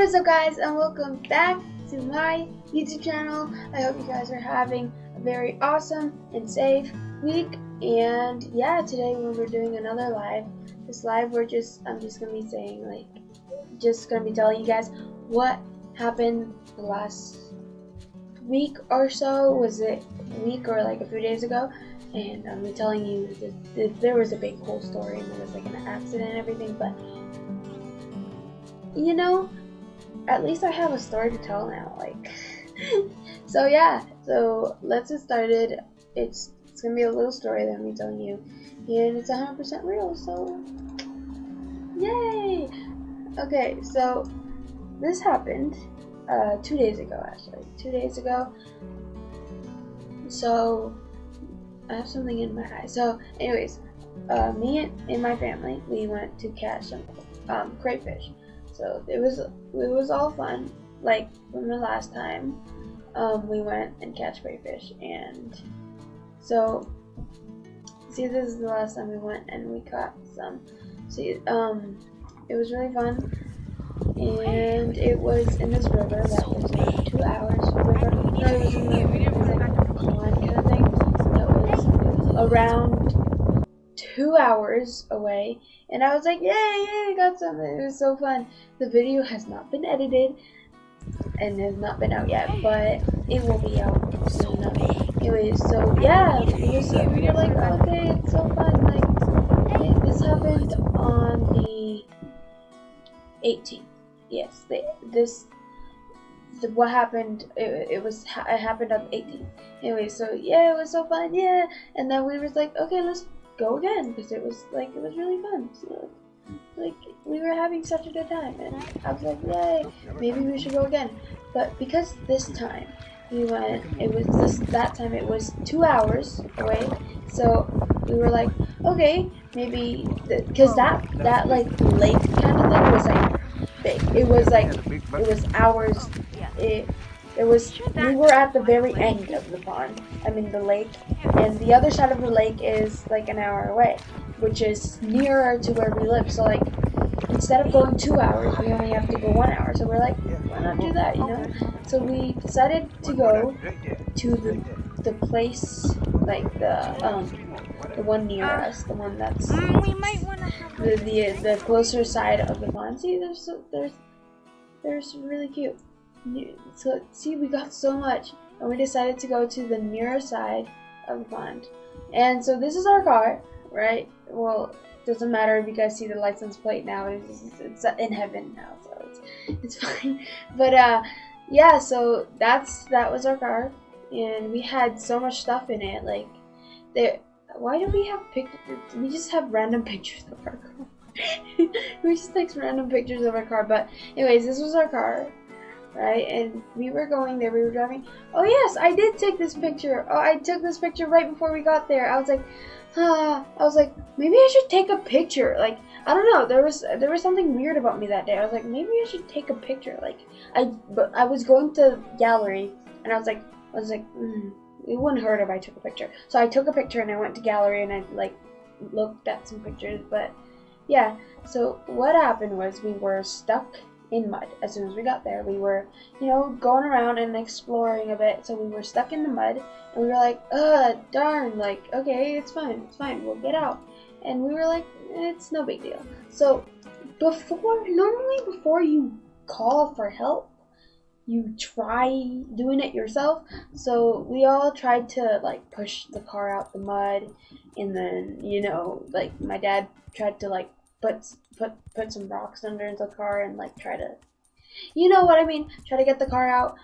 What is up, guys, and welcome back to my YouTube channel. I hope you guys are having a very awesome and safe week. And yeah, today when we're doing another live, this live I'm just gonna be saying, just gonna be telling you guys what happened the last week or so. Was it a week or like a few days ago? And I'm telling you that there was a big whole story, and there was like an accident and everything, but you know, at least I have a story to tell now, so yeah, so let's get started. It's gonna be a little story that I'm telling you, and it's 100% real, so yay! Okay, so this happened 2 days ago, actually. 2 days ago. So I have something in my eye. So anyways, me and my family, we went to catch some crayfish. So it was all fun, like from the last time we went and catch crayfish. And so see, this is the last time we went and we caught some. See, it was really fun, and it was in this river that was like 2 hours river. No, it was in the pond kind of thing. It was around 2 hours away, and I was like, yay, I got something. It was so fun. The video has not been edited and has not been out yet, but it will be out soon enough. Anyways, so yeah, we were like, okay, it's so fun. Like, this happened on the 18th. Yes, what happened, it happened on the 18th. Anyway, so yeah, it was so fun, yeah. And then we was like, okay, let's go again, because it was really fun. So, like, we were having such a good time, and I was like, yay, maybe we should go again. But because this time we went, that time it was 2 hours away, so we were like, okay, maybe, because that like lake kind of thing was like big. It was hours. We were at the very end of the pond, the lake, and the other side of the lake is like an hour away, which is nearer to where we live. So like, instead of going 2 hours, we only have to go 1 hour. So we're like, why not do that, you know? So we decided to go to the place, like the one near us, the one that's we might want to have the closer side of the pond. See, there's really cute. So see, we got so much, and we decided to go to the nearer side of the pond. And so this is our car, right? Well, doesn't matter if you guys see the license plate now. It's in heaven now, so it's fine. But yeah, so that was our car, and we had so much stuff in it. Like, why do we have pictures? We just have random pictures of our car. We just take random pictures of our car. But anyways, this was our car, right? And we were going there. We were driving. Oh yes, I did take this picture. Oh, I took this picture right before we got there. I was like, maybe I should take a picture. Like, I don't know. There was something weird about me that day. I was like, maybe I should take a picture. Like, but I was going to gallery, and I was like, it wouldn't hurt if I took a picture. So I took a picture, and I went to gallery, and I looked at some pictures. But yeah, so what happened was we were stuck in mud. As soon as we got there, we were, going around and exploring a bit. So we were stuck in the mud, and we were like, darn, like, okay, it's fine, we'll get out. And we were like, it's no big deal. So normally before you call for help, you try doing it yourself. So we all tried to like push the car out the mud, and then like my dad tried to like put some rocks under the car and like try to, try to get the car out.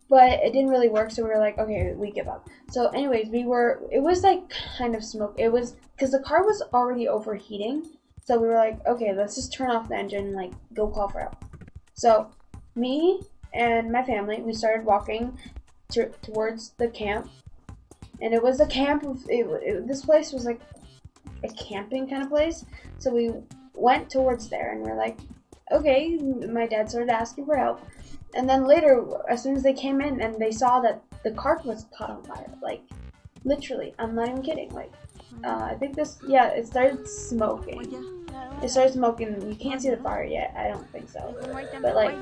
But it didn't really work, so we were like, okay, we give up. So anyways, it was like kind of smoke. It was because the car was already overheating. So we were like, okay, let's just turn off the engine and like go call for help. So me and my family, we started walking towards the camp. And it was a camp. This place was like a camping kind of place. So we went towards there, and we're like, okay. My dad started asking for help. And then later, as soon as they came in and they saw that the cart was caught on fire, like, literally, I'm not even kidding, like, I think it started smoking. It started smoking. You can't see the fire yet. I don't think so. But like,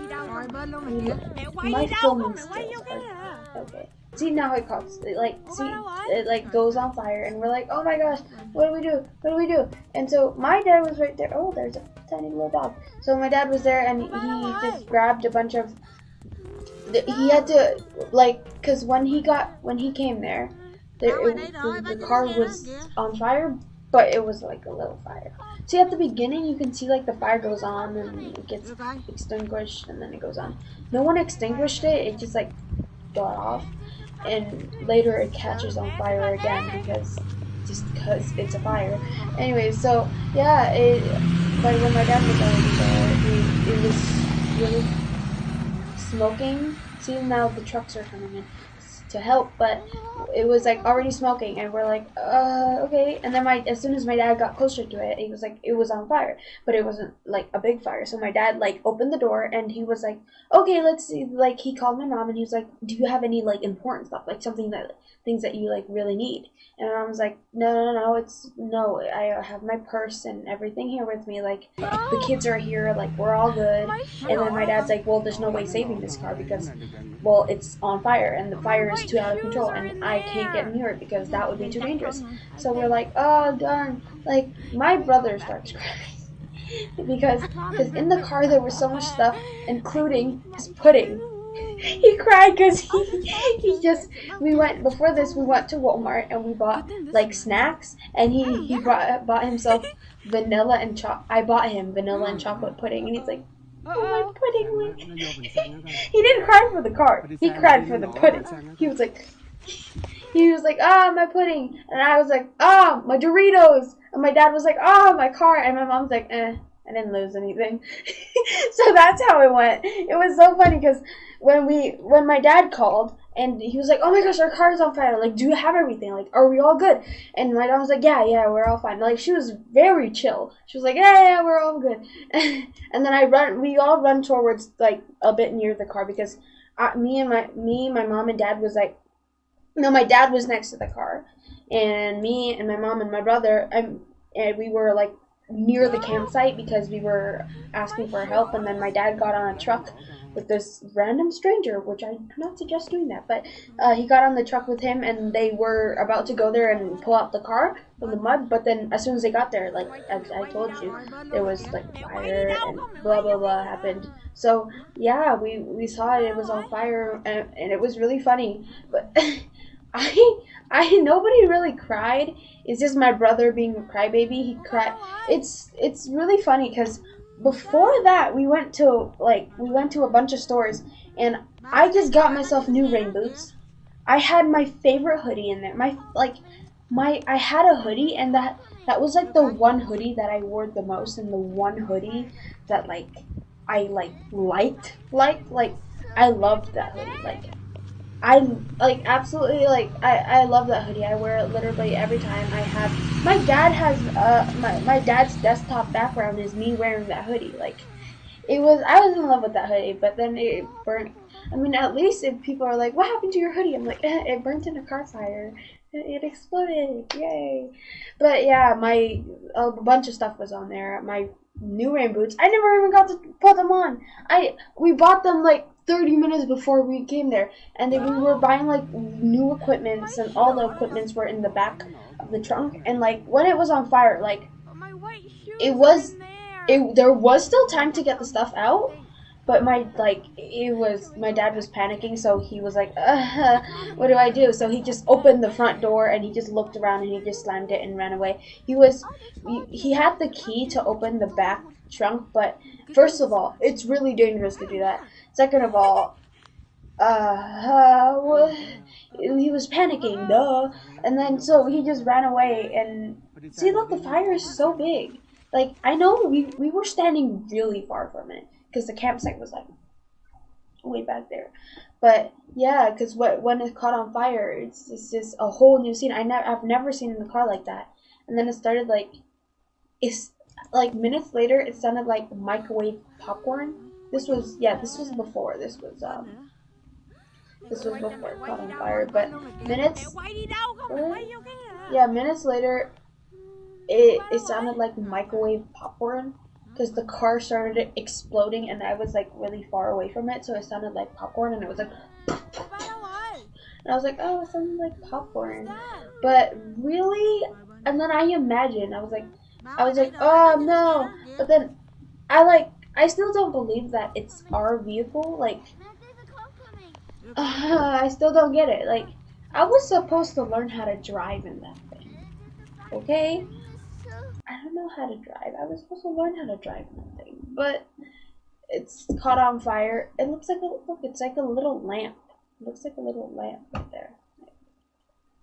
my filming skills are okay. See now it comes. It like goes on fire, and we're like, oh my gosh, what do we do? What do we do? And so my dad was right there. Oh, there's a tiny little dog. So my dad was there, and he just grabbed a bunch of. He had to cause when he came there, the car was on fire, but it was like a little fire. See, at the beginning, you can see like the fire goes on and it gets extinguished, and then it goes on. No one extinguished it; it just like got off, and later it catches on fire again because it's a fire. Anyway, so yeah, but when my dad was already there, it was really smoking. See, now the trucks are coming in to help, but it was like already smoking, and we're like, okay. And then as soon as my dad got closer to it, he was like, it was on fire, but it wasn't like a big fire. So my dad like opened the door, and he was like, okay, let's see. Like he called my mom, and he was like, do you have any like important stuff, like things that you like really need? And my mom was like, no, I have my purse and everything here with me. Like the kids are here, like we're all good. And then my dad's like, well, there's no way saving this car because, well, it's on fire and the fire is too out of control, and I can't get near it because that would be too dangerous. So we're like, oh darn! Like my brother starts crying because in the car there was so much stuff, including his pudding. He cried because we went to Walmart and we bought like snacks, and he bought himself vanilla and I bought him vanilla and chocolate pudding, and he's like, oh, my pudding. He didn't cry for the car, he cried for the pudding. He was like, my pudding, and I was like, my Doritos, and my dad was like, my car, and my mom's like, I didn't lose anything. So that's how it went. It was so funny because when my dad called and he was like, oh my gosh, our car is on fire. Like, do you have everything? Like, are we all good? And my dad was like, yeah, we're all fine. Like, she was very chill. She was like, yeah, we're all good. And then we all run towards like a bit near the car because my mom and dad was like, no, my dad was next to the car, and me and my mom and my brother, and we were like near the campsite because we were asking for help. And then my dad got on a truck with this random stranger, which I do not suggest doing that, but he got on the truck with him, and they were about to go there and pull out the car from the mud. But then as soon as they got there, like as I told you, there was like fire and blah blah blah happened. So yeah, we saw it was on fire, and it was really funny. But I nobody really cried. It's just my brother being a crybaby. He cried. It's really funny because before that we went to a bunch of stores, and I just got myself new rain boots. I had my favorite hoodie in there. I had a hoodie, and that was like the one hoodie that I wore the most, and the one hoodie that I liked. I loved that hoodie. I absolutely I love that hoodie. I wear it literally every time. My dad has my dad's desktop background is me wearing that hoodie. I was in love with that hoodie, but then it burnt. I mean, at least if people are like, what happened to your hoodie? I'm like, it burnt in a car fire. It exploded. Yay. But yeah, a bunch of stuff was on there. My new rain boots, I never even got to put them on. We bought them 30 minutes before we came there, and then we were buying new equipments, and all the equipments were in the back of the trunk. And when it was on fire, there was still time to get the stuff out, but my dad was panicking, so he was like, what do I do? So he just opened the front door, and he just looked around, and he just slammed it and ran away. He had the key to open the back trunk, but first of all, it's really dangerous to do that. Second of all, he was panicking, duh. And then so he just ran away, and see, look, the fire is so big. I know we were standing really far from it, because the campsite was way back there. But yeah, because when it caught on fire, it's just a whole new scene. I've never seen in the car like that. And then it started minutes later, it sounded like microwave popcorn. This was before. This was before it caught on fire. But minutes later, it sounded like microwave popcorn because the car started exploding and I was like really far away from it, so it sounded like popcorn and it was like and I was like, oh, it sounds like popcorn. But really, and then I imagined, I was like, oh no. But then I still don't believe that it's our vehicle. Like, I still don't get it. Like, I was supposed to learn how to drive in that thing. Okay? I don't know how to drive. I was supposed to learn how to drive in that thing. But it's caught on fire. It looks like it's like a little lamp. It looks like a little lamp right there.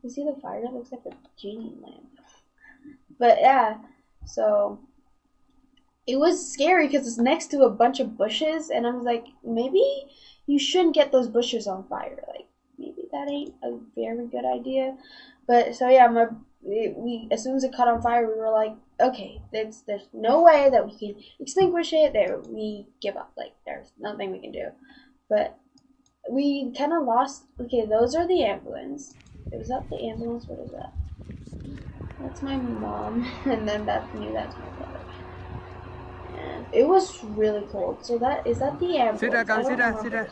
You see the fire? It looks like a genie lamp. But yeah, so it was scary because it's next to a bunch of bushes, and I was like, maybe you shouldn't get those bushes on fire. Like, maybe that ain't a very good idea. But so yeah, we as soon as it caught on fire, we were like, okay, there's no way that we can extinguish it. We give up. Like, there's nothing we can do. But we kind of lost. Okay, those are the ambulance. Was that the ambulance? What is that? That's my mom, and then that's me. That's my brother. And it was really cold. So is that the ambulance? Sit down.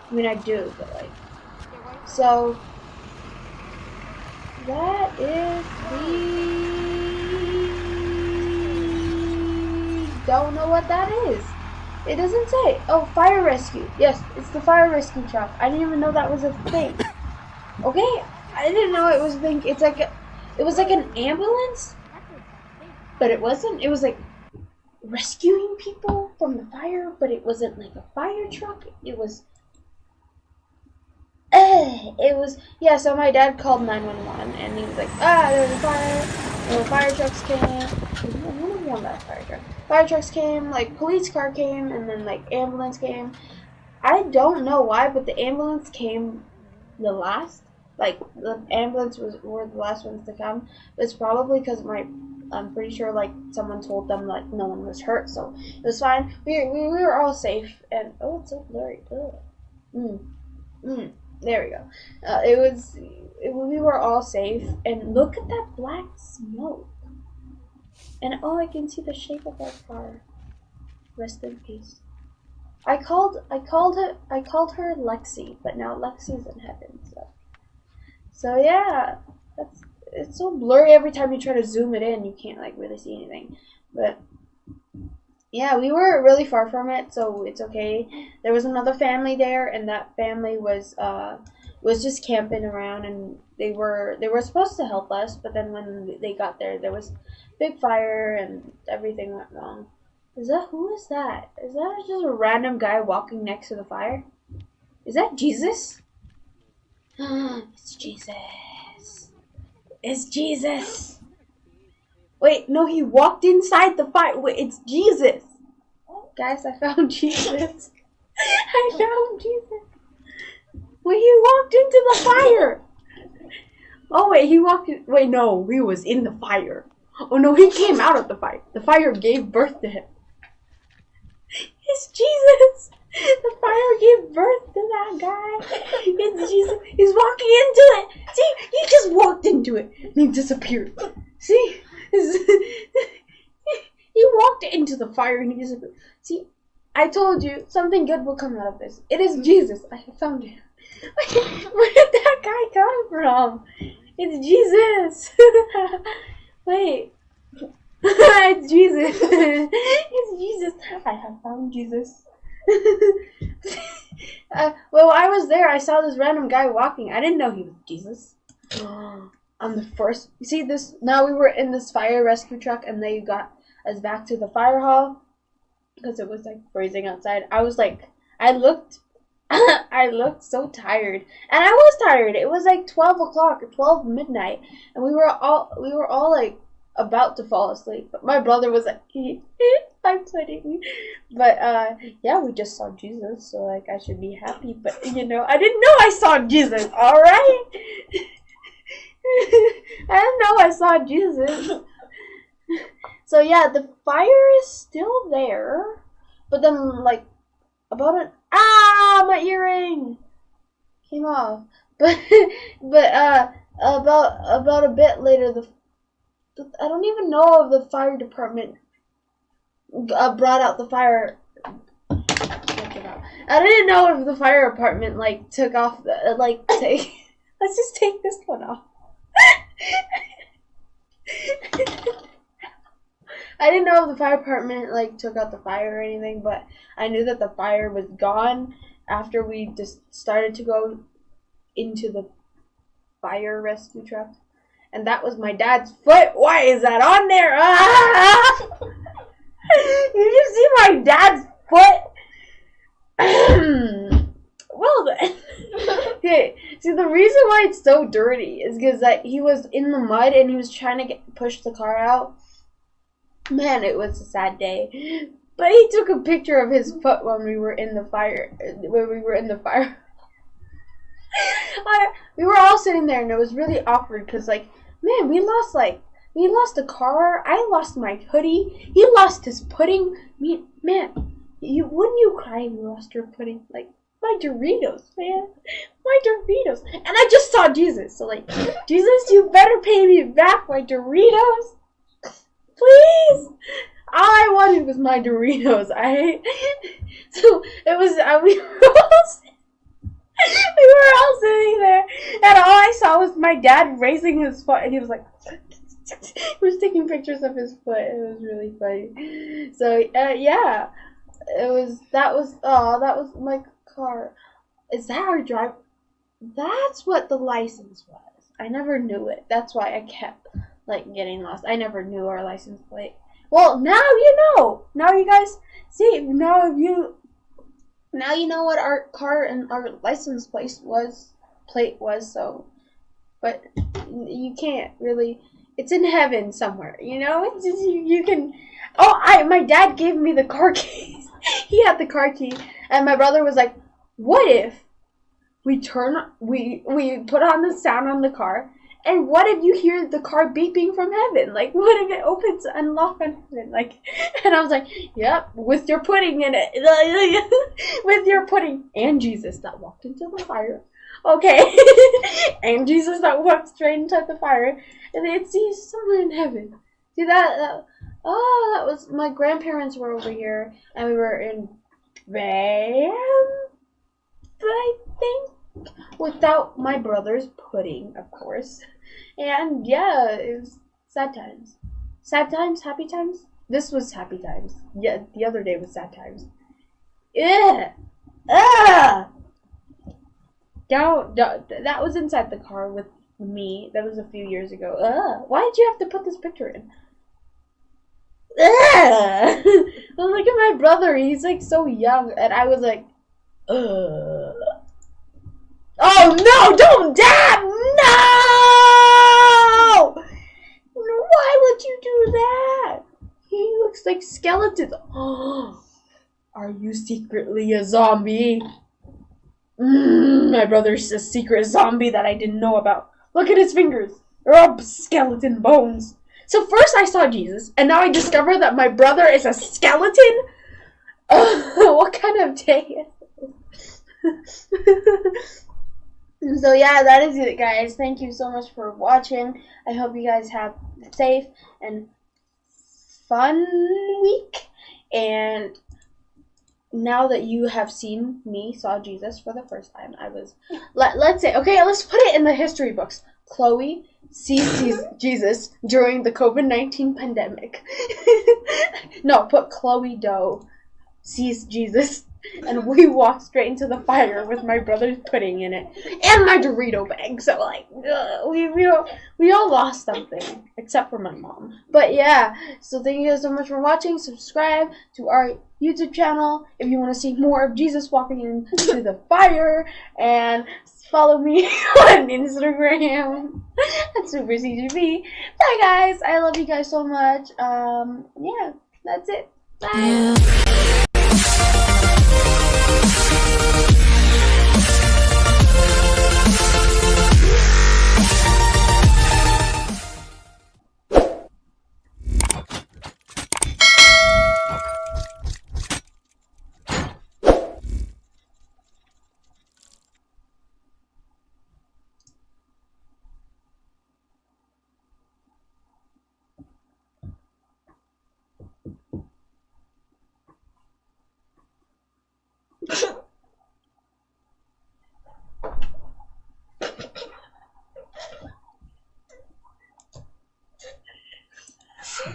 I mean, I do, but like, so that is don't know what that is. It doesn't say. Oh, fire rescue. Yes, it's the fire rescue truck. I didn't even know that was a thing. Okay, I didn't know it was a thing. It was like an ambulance, but it wasn't. It was like rescuing people from the fire, but it wasn't like a fire truck. It was, yeah, so my dad called 911, and he was like, there's a fire, and the fire trucks came. Fire trucks came, like, police car came, and then, like, ambulance came. I don't know why, but the ambulance came the last. Like, the ambulance were the last ones to come. It's probably because I'm pretty sure, like, someone told them, like, no one was hurt, so it was fine. We were all safe, and, oh, it's so blurry. There we go. We were all safe, and look at that black smoke. And oh, I can see the shape of our car. Rest in peace. I called her Lexi, but now Lexi's in heaven, so yeah, it's so blurry every time you try to zoom it in. You can't like really see anything. But yeah, we were really far from it, so it's okay. There was another family there, and that family was just camping around, and they were supposed to help us, but then when they got there, there was big fire and everything went wrong. Who is that? Is that just a random guy walking next to the fire? Is that Jesus? It's Jesus. It's Jesus. Wait, no, he walked inside the fire. Wait, it's Jesus. Guys, I found Jesus. I found Jesus. Wait, he walked into the fire. Oh, wait, wait, no, he was in the fire. Oh, no, he came out of the fire. The fire gave birth to him. It's Jesus. The fire gave birth to that guy. It's Jesus. He's walking into it. See, he just walked into it and he disappeared. See, he walked into the fire and he disappeared. See, I told you something good will come out of this. It is Jesus. I have found him. Where did that guy come from? It's Jesus. Wait. It's Jesus. It's Jesus. I have found Jesus. Well, I was there. I saw this random guy walking. I didn't know he was Jesus. On the first, you see this? Now we were in this fire rescue truck, and they got us back to the fire hall because it was like freezing outside. I was like, I looked so tired, and I was tired. It was like 12 o'clock or 12 midnight, and we were all like about to fall asleep. But my brother was like, I'm sweating. But yeah, we just saw Jesus, so like I should be happy. But I didn't know I saw Jesus. All right, I didn't know I saw Jesus. So yeah, the fire is still there, but then like my earring came off. But about a bit later, I don't even know if the fire department brought out the fire. I didn't know if the fire department like took off the take. Let's just take this one off. I didn't know if the fire department like took out the fire or anything, but I knew that the fire was gone after we just started to go into the fire rescue truck. And that was my dad's foot. Why is that on there? Ah! You just see my dad's foot? Well then. Okay, see the reason why it's so dirty is because that he was in the mud and he was trying to push the car out. Man, it was a sad day. But he took a picture of his foot when we were in the fire. We were all sitting there and it was really awkward because like, man, we lost a car. I lost my hoodie. He lost his pudding. Man, wouldn't you cry if you lost your pudding? Like, my Doritos, man. My Doritos. And I just saw Jesus. So like, Jesus, you better pay me back my Doritos. Please. All I wanted was my Doritos. So it was, we were all sitting there, and all I saw was my dad raising his foot, and he was like, he was taking pictures of his foot. It was really funny. So yeah, that was my car. Is that our driver? That's what the license was. I never knew it. That's why I kept like getting lost. I never knew our license plate. Well, now you know. Now you guys see. Now you know what our car and our license plate was. So, but you can't really. It's in heaven somewhere. You know. It's just, you can. Oh, my dad gave me the car keys. He had the car key, and my brother was like, "What if we put on the sound on the car?" And what if you hear the car beeping from heaven? Like, what if it opens to unlock on heaven? Like, and I was like, yep, with your pudding in it. With your pudding. And Jesus that walked into the fire. Okay. And Jesus that walked straight into the fire. And it's somewhere in heaven. See that was, my grandparents were over here. And we were in Bam, I think. Without my brother's pudding, of course. And yeah, it was sad times. Sad times, happy times? This was happy times. Yeah, the other day was sad times. Yeah. Don't. That was inside the car with me. That was a few years ago. Why did you have to put this picture in? Well, look at my brother. He's like so young. And I was like, Oh no, don't dab! No! Why would you do that? He looks like skeletons. Oh, are you secretly a zombie? My brother's a secret zombie that I didn't know about. Look at his fingers. They're all skeleton bones. So first I saw Jesus, and now I discover that my brother is a skeleton? What kind of day is this? So yeah, that is it, guys. Thank you so much for watching. I hope you guys have a safe and fun week. And now that you have seen me saw Jesus for the first time, let's say, okay, let's put it in the history books. Chloe sees Jesus during the COVID-19 pandemic. No, put Chloe Doe sees Jesus. And we walked straight into the fire with my brother's pudding in it and my Dorito bag. So like, we all lost something except for my mom. But yeah, so thank you guys so much for watching. Subscribe to our YouTube channel if you want to see more of Jesus walking into the fire, and follow me on Instagram at SuperCjP. Bye guys, I love you guys so much. Yeah, that's it. Bye.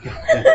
my god.